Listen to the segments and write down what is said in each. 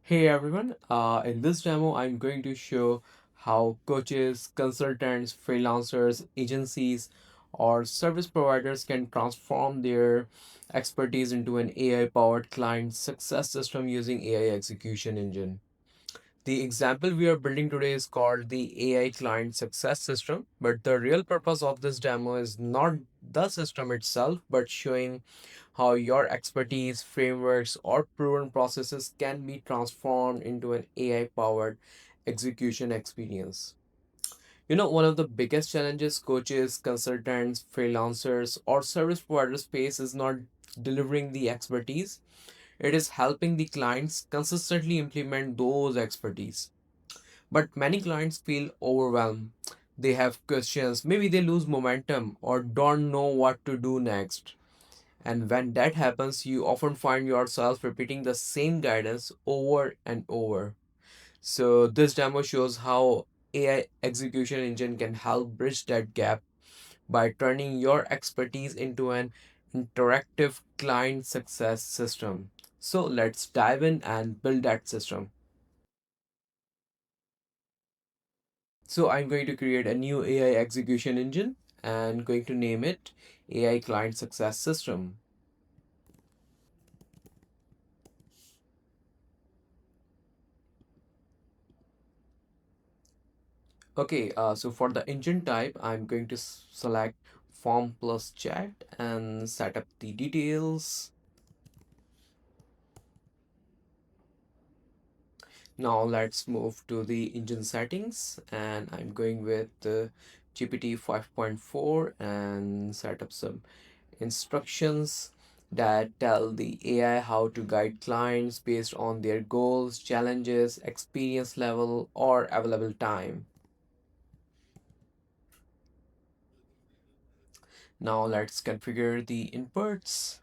Hey everyone, in this demo, I'm going to show how coaches, consultants, freelancers, agencies, or service providers can transform their expertise into an AI powered client success system using AI execution engine. The example we are building today is called the AI Client Success System, but the real purpose of this demo is not the system itself, but showing how your expertise, frameworks, or proven processes can be transformed into an AI powered execution experience. One of the biggest challenges coaches, consultants, freelancers, or service providers face is not delivering the expertise, it is helping the clients consistently implement those expertise. But many clients feel overwhelmed. They have questions, maybe they lose momentum or don't know what to do next. And when that happens, you often find yourself repeating the same guidance over and over. So, this demo shows how AI execution engine can help bridge that gap by turning your expertise into an interactive client success system. So, let's dive in and build that system. So I'm going to create a new AI execution engine and going to name it AI Client Success System. Okay, so for the engine type, I'm going to select form plus chat and set up the details. Now let's move to the engine settings and I'm going with GPT 5.4 and set up some instructions that tell the AI how to guide clients based on their goals, challenges, experience level, or available time. Now let's configure the inputs.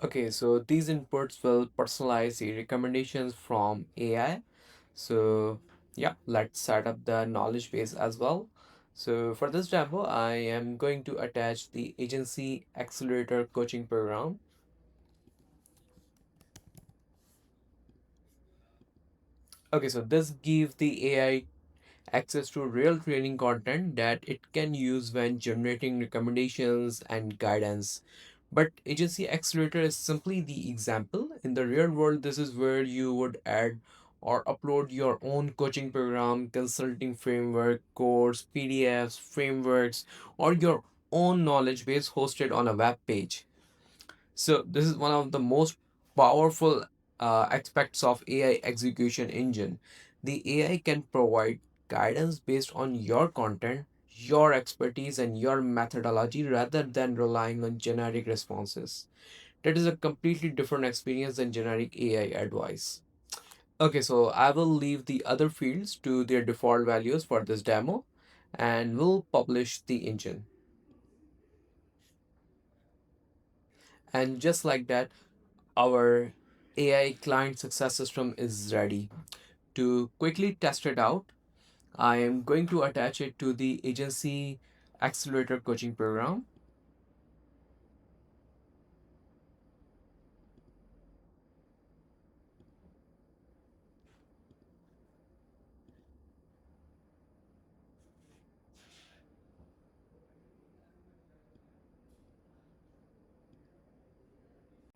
Okay, so these inputs will personalize the recommendations from AI. So yeah, let's set up the knowledge base as well. So for this demo, I am going to attach the Agency Accelerator Coaching Program. Okay, so this gives the AI access to real training content that it can use when generating recommendations and guidance. But Agency Accelerator is simply the example. In the real world, this is where you would add or upload your own coaching program, consulting framework, course, PDFs, frameworks, or your own knowledge base hosted on a web page. So this is one of the most powerful aspects of AI execution engine. The AI can provide guidance based on your content, your expertise, and your methodology rather than relying on generic responses. That is a completely different experience than generic AI advice. Okay, so I will leave the other fields to their default values for this demo and will publish the engine. And just like that, our AI client success system is ready. To quickly test it out, I am going to attach it to the Agency Accelerator Coaching Program.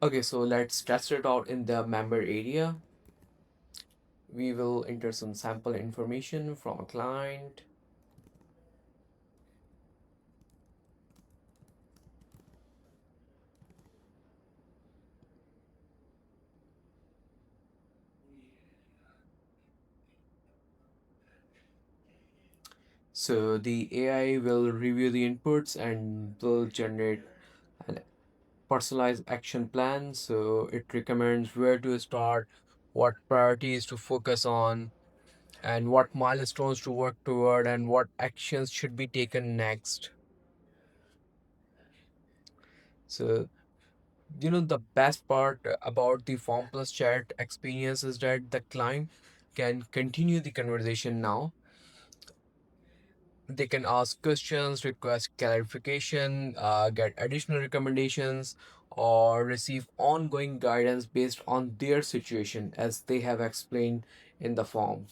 Okay, so let's test it out in the member area. We will enter some sample information from a client. So the AI will review the inputs and will generate an personalized action plan. So it recommends where to start, what priorities to focus on, and what milestones to work toward and what actions should be taken next. So, the best part about the Form Plus chat experience is that the client can continue the conversation now. They can ask questions, request clarification, get additional recommendations, or receive ongoing guidance based on their situation as they have explained in the form.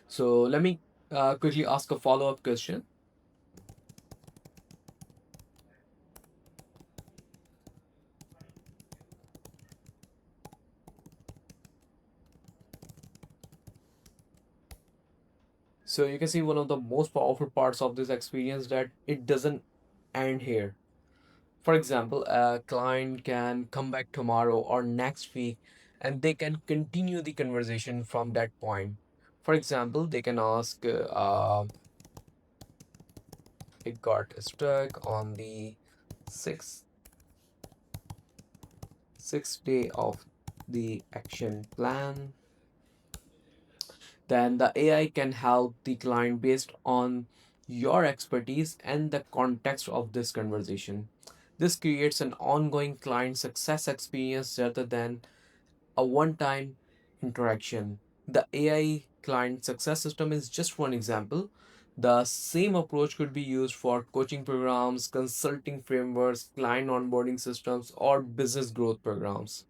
So let me quickly ask a follow-up question. So you can see one of the most powerful parts of this experience that it doesn't end here. For example, a client can come back tomorrow or next week and they can continue the conversation from that point. For example, they can ask, it got stuck on the sixth, sixth day of the action plan. Then the AI can help the client based on your expertise and the context of this conversation. This creates an ongoing client success experience rather than a one time interaction. The AI client success system is just one example. The same approach could be used for coaching programs, consulting frameworks, client onboarding systems, or business growth programs.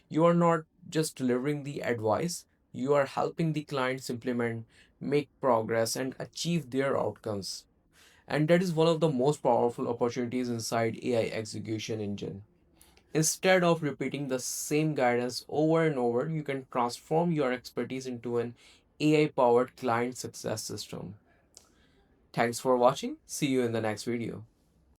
You are not just delivering the advice, you are helping the clients implement, make progress, and achieve their outcomes. And that is one of the most powerful opportunities inside AI execution engine. Instead of repeating the same guidance over and over, you can transform your expertise into an AI powered client success system. Thanks for watching. See you in the next video.